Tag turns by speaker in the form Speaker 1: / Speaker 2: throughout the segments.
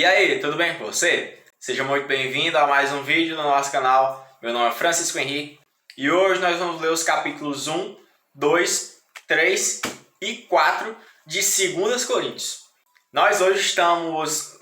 Speaker 1: E aí, tudo bem com você? Seja muito bem-vindo a mais um vídeo no nosso canal. Meu nome é Francisco Henrique e hoje nós vamos ler os capítulos 1, 2, 3 e 4 de 2 Coríntios. Nós hoje estamos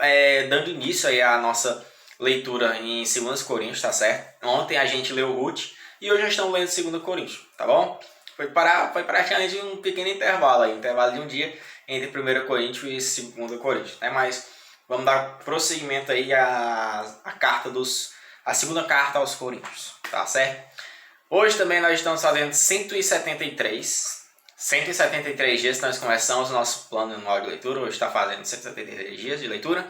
Speaker 1: dando início aí à nossa leitura em 2 Coríntios, tá certo? Ontem a gente leu Ruth e hoje nós estamos lendo 2 Coríntios, tá bom? Foi praticamente um pequeno intervalo aí, intervalo de um dia entre 1 Coríntios e 2 Coríntios, né? Mas vamos dar prosseguimento aí à segunda carta aos Coríntios, tá certo? Hoje também nós estamos fazendo 173 dias que nós começamos o nosso plano anual de leitura. Hoje está fazendo 173 dias de leitura.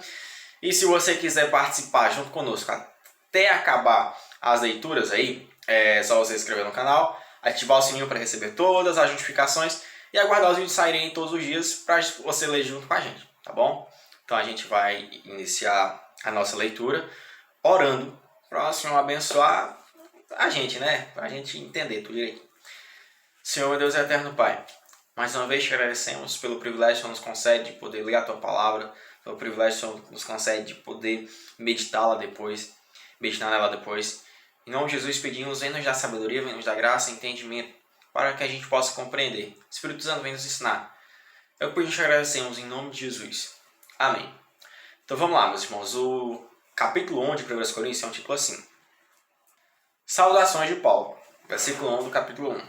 Speaker 1: E se você quiser participar junto conosco até acabar as leituras aí, é só você se inscrever no canal, ativar o sininho para receber todas as notificações e aguardar os vídeos saírem todos os dias para você ler junto com a gente, tá bom? Então a gente vai iniciar a nossa leitura orando para o Senhor abençoar a gente, né? Para a gente entender tudo direito. Senhor, meu Deus e eterno Pai, mais uma vez te agradecemos pelo privilégio que o Senhor nos concede de poder ler a Tua Palavra, pelo privilégio que o Senhor nos concede de poder meditar nela depois. Em nome de Jesus pedimos, vem nos dar sabedoria, vem nos dar graça e entendimento para que a gente possa compreender. Espírito Santo vem nos ensinar. Eu por te agradecemos em nome de Jesus. Amém. Então vamos lá, meus irmãos. O capítulo 1 de 1 Coríntios é um título assim: Saudações de Paulo. Versículo 1 do capítulo 1.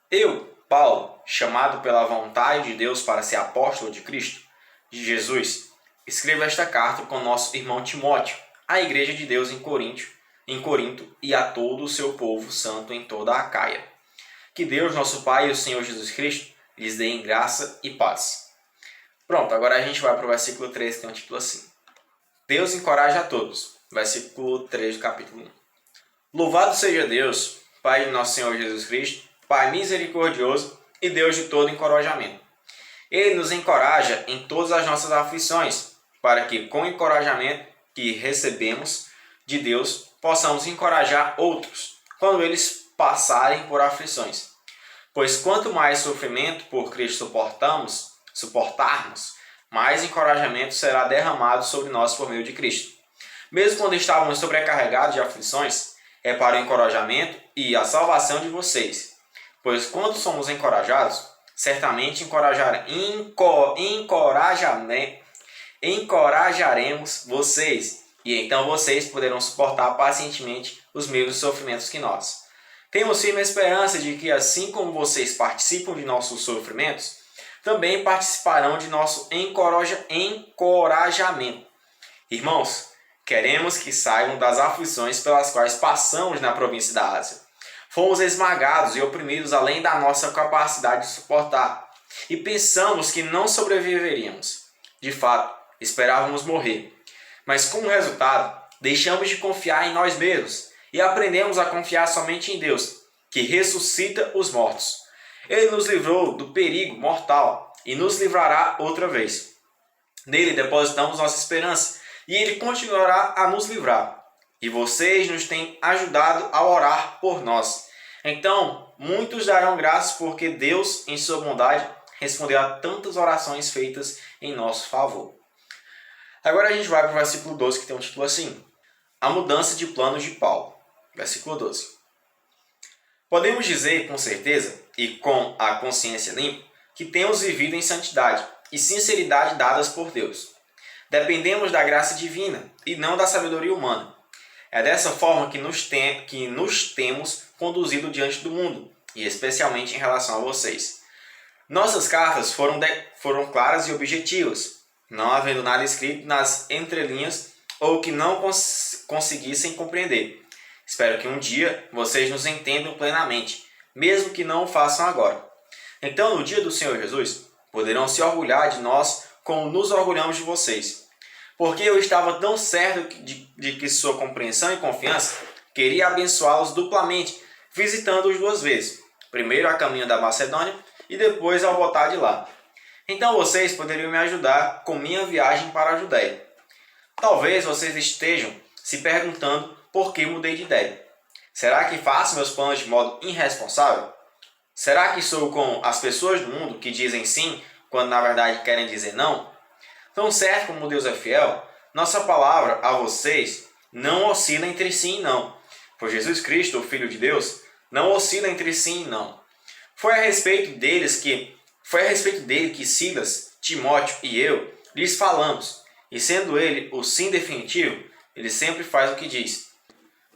Speaker 1: Eu, Paulo, chamado pela vontade de Deus para ser apóstolo de Cristo, de Jesus, escrevo esta carta com nosso irmão Timóteo, à igreja de Deus em Corinto e a todo o seu povo santo em toda a Acaia. Que Deus, nosso Pai e o Senhor Jesus Cristo lhes dê graça e paz. Pronto, agora a gente vai para o versículo 3, que tem um título assim: Deus encoraja a todos. Versículo 3 do capítulo 1. Louvado seja Deus, Pai de nosso Senhor Jesus Cristo, Pai misericordioso e Deus de todo encorajamento. Ele nos encoraja em todas as nossas aflições, para que, com o encorajamento que recebemos de Deus, possamos encorajar outros, quando eles passarem por aflições. Pois quanto mais sofrimento por Cristo suportarmos, mais encorajamento será derramado sobre nós por meio de Cristo. Mesmo quando estávamos sobrecarregados de aflições, é para o encorajamento e a salvação de vocês. Pois quando somos encorajados, certamente encorajaremos vocês, e então vocês poderão suportar pacientemente os mesmos sofrimentos que nós. Temos firme esperança de que, assim como vocês participam de nossos sofrimentos, também participarão de nosso encorajamento. Irmãos, queremos que saibam das aflições pelas quais passamos na província da Ásia. Fomos esmagados e oprimidos além da nossa capacidade de suportar, e pensamos que não sobreviveríamos. De fato, esperávamos morrer. Mas como resultado, deixamos de confiar em nós mesmos e aprendemos a confiar somente em Deus, que ressuscita os mortos. Ele nos livrou do perigo mortal e nos livrará outra vez. Nele depositamos nossa esperança e Ele continuará a nos livrar. E vocês nos têm ajudado a orar por nós. Então, muitos darão graças porque Deus, em sua bondade, respondeu a tantas orações feitas em nosso favor. Agora a gente vai para o versículo 12, que tem um título assim: A mudança de planos de Paulo. Versículo 12. Podemos dizer com certeza e com a consciência limpa que temos vivido em santidade e sinceridade dadas por Deus. Dependemos da graça divina e não da sabedoria humana. É dessa forma que nos temos conduzido diante do mundo, e especialmente em relação a vocês. Nossas cartas foram claras e objetivas, não havendo nada escrito nas entrelinhas ou que não conseguissem compreender. Espero que um dia vocês nos entendam plenamente, mesmo que não o façam agora. Então, no dia do Senhor Jesus, poderão se orgulhar de nós como nos orgulhamos de vocês. Porque eu estava tão certo de que sua compreensão e confiança queria abençoá-los duplamente, visitando-os 2 vezes. Primeiro a caminho da Macedônia e depois ao voltar de lá. Então vocês poderiam me ajudar com minha viagem para a Judéia. Talvez vocês estejam se perguntando por que mudei de ideia. Será que faço meus planos de modo irresponsável? Será que sou como as pessoas do mundo que dizem sim quando na verdade querem dizer não? Tão certo como Deus é fiel, nossa palavra a vocês não oscila entre sim e não. Pois Jesus Cristo, o Filho de Deus, não oscila entre sim e não. Foi a respeito dele que Silas, Timóteo e eu lhes falamos, e sendo ele o sim definitivo, ele sempre faz o que diz.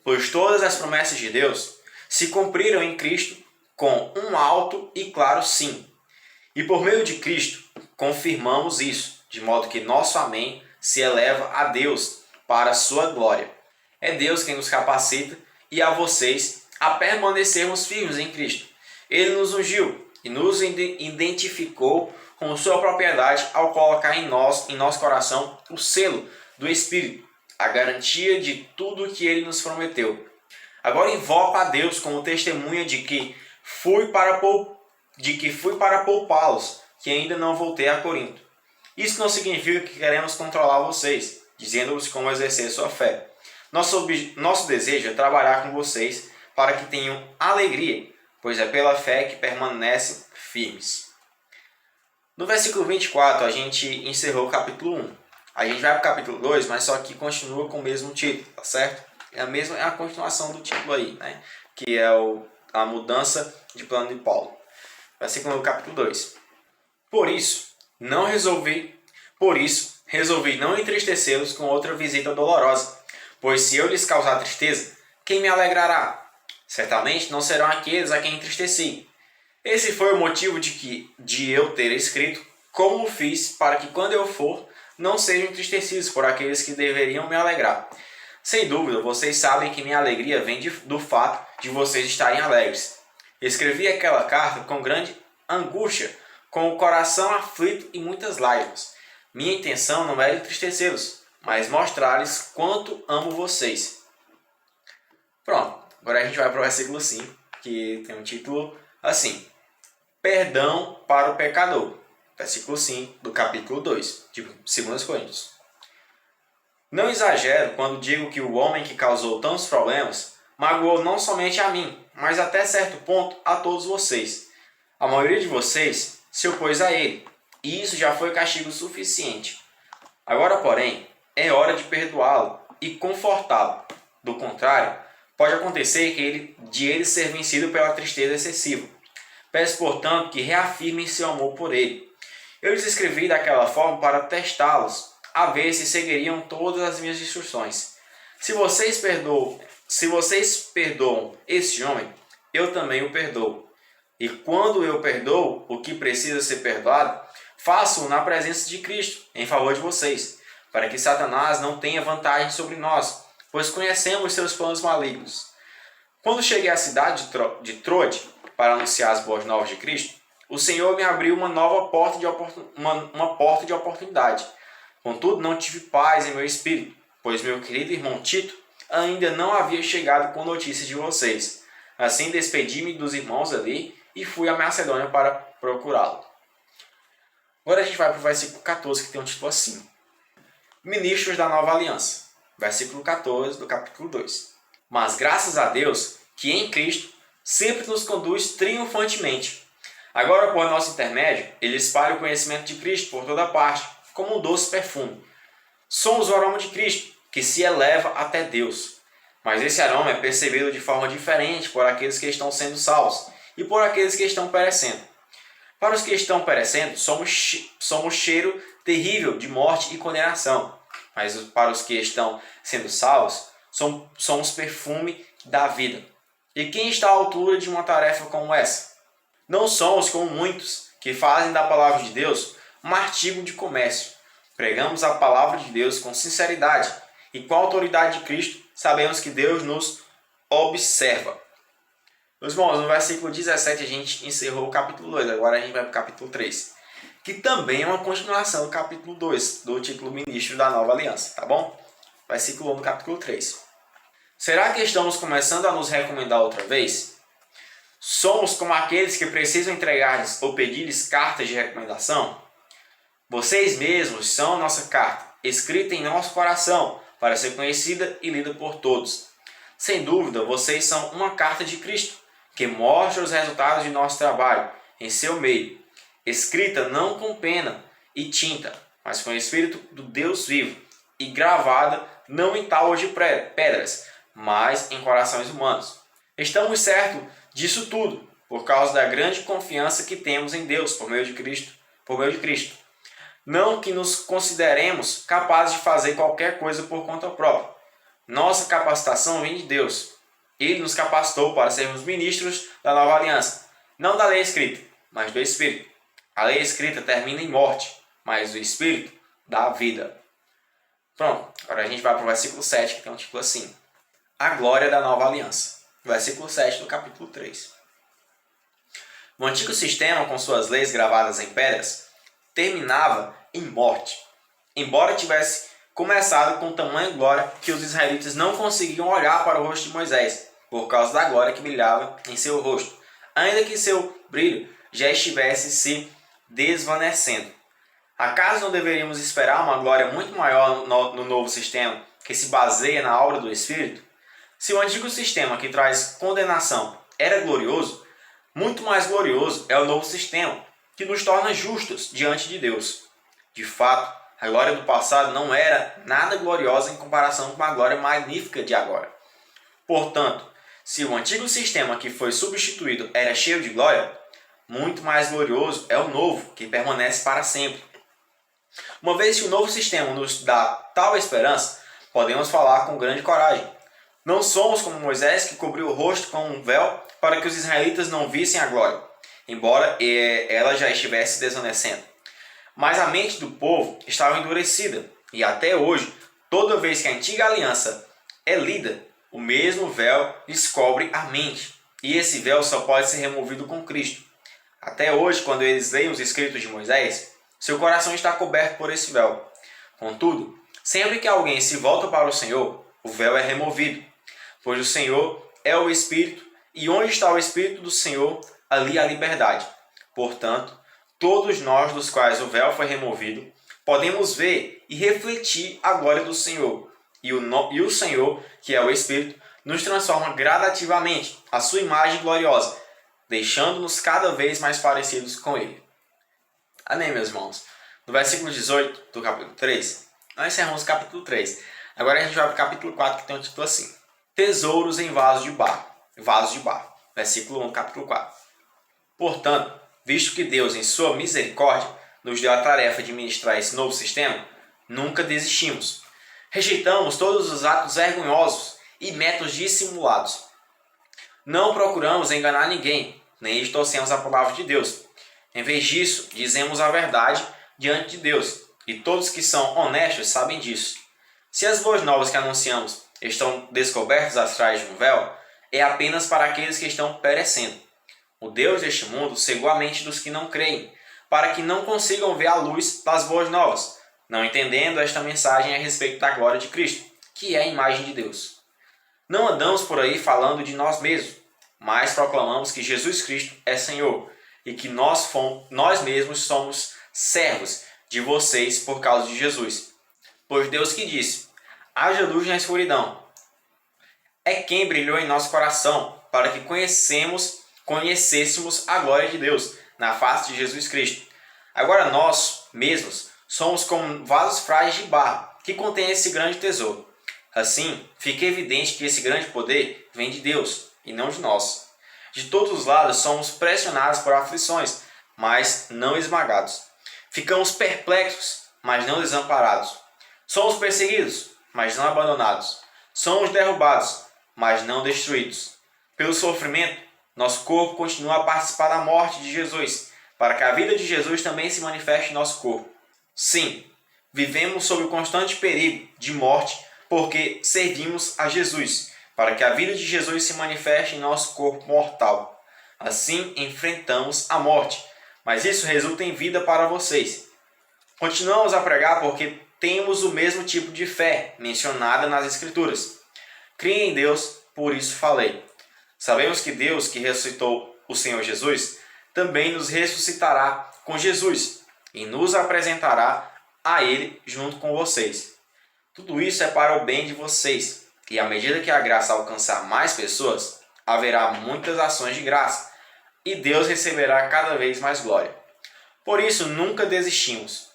Speaker 1: Pois todas as promessas de Deus se cumpriram em Cristo com um alto e claro sim. E por meio de Cristo confirmamos isso, de modo que nosso amém se eleva a Deus para a sua glória. É Deus quem nos capacita e a vocês a permanecermos firmes em Cristo. Ele nos ungiu e nos identificou com sua propriedade ao colocar em nosso coração, o selo do Espírito, a garantia de tudo o que ele nos prometeu. Agora invoco a Deus como testemunha de que fui para poupá-los, que ainda não voltei a Corinto. Isso não significa que queremos controlar vocês, dizendo-vos como exercer sua fé. Nosso desejo é trabalhar com vocês para que tenham alegria, pois é pela fé que permanecem firmes. No versículo 24, a gente encerrou o capítulo 1. A gente vai para o capítulo 2, mas só que continua com o mesmo título, tá certo? É a continuação do título aí, né? Que é a mudança de plano de Paulo. Versículo do capítulo 2. Por isso, resolvi não entristecê-los com outra visita dolorosa, pois se eu lhes causar tristeza, quem me alegrará? Certamente não serão aqueles a quem entristeci. Esse foi o motivo de eu ter escrito como fiz, para que quando eu for, não sejam entristecidos por aqueles que deveriam me alegrar. Sem dúvida, vocês sabem que minha alegria vem do fato de vocês estarem alegres. Escrevi aquela carta com grande angústia, com o coração aflito e muitas lágrimas. Minha intenção não era entristecê-los, mas mostrar-lhes quanto amo vocês. Pronto, agora a gente vai para o versículo 5, que tem um título assim: Perdão para o pecador. Versículo 5 do capítulo 2, de 2 Coríntios. Não exagero quando digo que o homem que causou tantos problemas magoou não somente a mim, mas até certo ponto a todos vocês. A maioria de vocês se opôs a ele, e isso já foi castigo suficiente. Agora, porém, é hora de perdoá-lo e confortá-lo. Do contrário, pode acontecer de ele ser vencido pela tristeza excessiva. Peço, portanto, que reafirmem seu amor por ele. Eu lhes escrevi daquela forma para testá-los, a ver se seguiriam todas as minhas instruções. Se vocês perdoam este homem, eu também o perdoo. E quando eu perdoo o que precisa ser perdoado, faço-o na presença de Cristo, em favor de vocês, para que Satanás não tenha vantagem sobre nós, pois conhecemos seus planos malignos. Quando cheguei à cidade de Troade para anunciar as boas novas de Cristo, o Senhor me abriu uma porta de oportunidade. Contudo, não tive paz em meu espírito, pois meu querido irmão Tito ainda não havia chegado com notícias de vocês. Assim, despedi-me dos irmãos ali e fui à Macedônia para procurá-lo. Agora a gente vai para o versículo 14, que tem um título assim: Ministros da Nova Aliança. Versículo 14 do capítulo 2. Mas graças a Deus, que em Cristo sempre nos conduz triunfantemente. Agora, por nosso intermédio, ele espalha o conhecimento de Cristo por toda parte, como um doce perfume. Somos o aroma de Cristo, que se eleva até Deus. Mas esse aroma é percebido de forma diferente por aqueles que estão sendo salvos e por aqueles que estão perecendo. Para os que estão perecendo, somos cheiro terrível de morte e condenação. Mas para os que estão sendo salvos, somos perfume da vida. E quem está à altura de uma tarefa como essa? Não somos como muitos que fazem da palavra de Deus um artigo de comércio. Pregamos a palavra de Deus com sinceridade e com a autoridade de Cristo sabemos que Deus nos observa. Meus irmãos, no versículo 17 a gente encerrou o capítulo 2, agora a gente vai para o capítulo 3, que também é uma continuação do capítulo 2, do título Ministro da Nova Aliança, tá bom? Versículo 1 do capítulo 3. Será que estamos começando a nos recomendar outra vez? Somos como aqueles que precisam entregar-lhes ou pedir-lhes cartas de recomendação? Vocês mesmos são a nossa carta, escrita em nosso coração, para ser conhecida e lida por todos. Sem dúvida, vocês são uma carta de Cristo, que mostra os resultados de nosso trabalho em seu meio, escrita não com pena e tinta, mas com o Espírito do Deus vivo, e gravada não em tábuas de pedras, mas em corações humanos. Estamos certos disso tudo, por causa da grande confiança que temos em Deus por meio de Cristo. Não que nos consideremos capazes de fazer qualquer coisa por conta própria. Nossa capacitação vem de Deus. Ele nos capacitou para sermos ministros da nova aliança, não da lei escrita, mas do Espírito. A lei escrita termina em morte, mas o Espírito dá vida. Pronto, agora a gente vai para o versículo 7, que tem um título assim: A glória da nova aliança. Versículo 7 do capítulo 3. O antigo sistema, com suas leis gravadas em pedras, terminava em morte. Embora tivesse começado com tamanha glória que os israelitas não conseguiam olhar para o rosto de Moisés, por causa da glória que brilhava em seu rosto, ainda que seu brilho já estivesse se desvanecendo. Acaso não deveríamos esperar uma glória muito maior no novo sistema, que se baseia na obra do Espírito? Se o antigo sistema que traz condenação era glorioso, muito mais glorioso é o novo sistema, que nos torna justos diante de Deus. De fato, a glória do passado não era nada gloriosa em comparação com a glória magnífica de agora. Portanto, se o antigo sistema que foi substituído era cheio de glória, muito mais glorioso é o novo, que permanece para sempre. Uma vez que o novo sistema nos dá tal esperança, podemos falar com grande coragem. Não somos como Moisés, que cobriu o rosto com um véu para que os israelitas não vissem a glória, embora ela já estivesse desvanecendo. Mas a mente do povo estava endurecida, e até hoje, toda vez que a antiga aliança é lida, o mesmo véu lhes cobre a mente, e esse véu só pode ser removido com Cristo. Até hoje, quando eles leem os escritos de Moisés, seu coração está coberto por esse véu. Contudo, sempre que alguém se volta para o Senhor, o véu é removido, pois o Senhor é o Espírito, e onde está o Espírito do Senhor, ali há liberdade. Portanto, todos nós dos quais o véu foi removido, podemos ver e refletir a glória do Senhor. E o Senhor, que é o Espírito, nos transforma gradativamente à sua imagem gloriosa, deixando-nos cada vez mais parecidos com Ele. Amém, meus irmãos? No versículo 18 do capítulo 3, nós encerramos o capítulo 3. Agora a gente vai para o capítulo 4, que tem um título assim: Tesouros em vasos de barro. Versículo 1 do capítulo 4. Portanto, visto que Deus, em sua misericórdia, nos deu a tarefa de ministrar esse novo sistema, nunca desistimos. Rejeitamos todos os atos vergonhosos e métodos dissimulados. Não procuramos enganar ninguém, nem distorcemos a palavra de Deus. Em vez disso, dizemos a verdade diante de Deus, e todos que são honestos sabem disso. Se as boas novas que anunciamos estão descobertas atrás de um véu, é apenas para aqueles que estão perecendo. O Deus deste mundo cegou a mente dos que não creem, para que não consigam ver a luz das boas novas, não entendendo esta mensagem a respeito da glória de Cristo, que é a imagem de Deus. Não andamos por aí falando de nós mesmos, mas proclamamos que Jesus Cristo é Senhor, e que nós mesmos somos servos de vocês por causa de Jesus. Pois Deus que disse: haja luz na escuridão, é quem brilhou em nosso coração, para que conhecêssemos a glória de Deus na face de Jesus Cristo. Agora nós mesmos somos como vasos frágeis de barro, que contêm esse grande tesouro. Assim, fica evidente que esse grande poder vem de Deus, e não de nós. De todos os lados somos pressionados por aflições, mas não esmagados. Ficamos perplexos, mas não desamparados. Somos perseguidos, mas não abandonados. Somos derrubados, mas não destruídos. Pelo sofrimento, nosso corpo continua a participar da morte de Jesus, para que a vida de Jesus também se manifeste em nosso corpo. Sim, vivemos sob o constante perigo de morte, porque servimos a Jesus, para que a vida de Jesus se manifeste em nosso corpo mortal. Assim, enfrentamos a morte, mas isso resulta em vida para vocês. Continuamos a pregar porque temos o mesmo tipo de fé mencionada nas Escrituras. Creia em Deus, por isso falei. Sabemos que Deus, que ressuscitou o Senhor Jesus, também nos ressuscitará com Jesus e nos apresentará a Ele junto com vocês. Tudo isso é para o bem de vocês, e à medida que a graça alcançar mais pessoas, haverá muitas ações de graça, e Deus receberá cada vez mais glória. Por isso, nunca desistimos.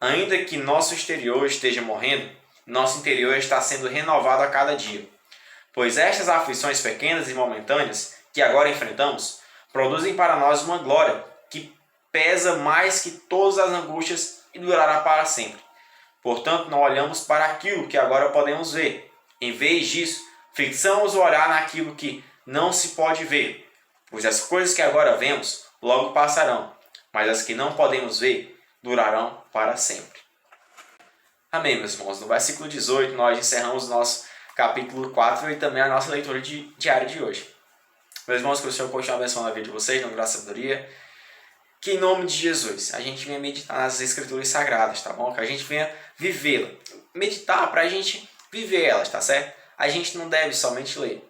Speaker 1: Ainda que nosso exterior esteja morrendo, nosso interior está sendo renovado a cada dia. Pois estas aflições pequenas e momentâneas que agora enfrentamos produzem para nós uma glória que pesa mais que todas as angústias e durará para sempre. Portanto, não olhamos para aquilo que agora podemos ver. Em vez disso, fixamos o olhar naquilo que não se pode ver, pois as coisas que agora vemos logo passarão, mas as que não podemos ver durarão para sempre. Amém, meus irmãos. No versículo 18, nós encerramos o nosso capítulo 4 e também a nossa leitura diária de hoje. Meus irmãos, que o Senhor continue abençoando a vida de vocês, dando graça e sabedoria. Que em nome de Jesus, a gente venha meditar nas Escrituras Sagradas, tá bom? Que a gente venha vivê-la. Meditar para a gente viver elas, tá certo? A gente não deve somente ler.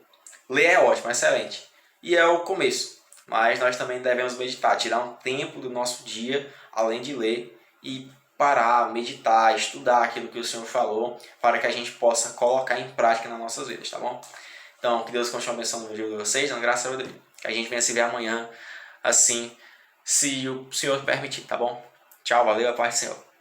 Speaker 1: Ler é ótimo, é excelente. E é o começo. Mas nós também devemos meditar, tirar um tempo do nosso dia, além de ler, e parar, meditar, estudar aquilo que o Senhor falou, para que a gente possa colocar em prática nas nossas vidas, tá bom? Então, que Deus continue abençoando o dia de vocês, dando graça a Deus. Que a gente venha se ver amanhã, assim, se o Senhor permitir, tá bom? Tchau, valeu, a paz do Senhor.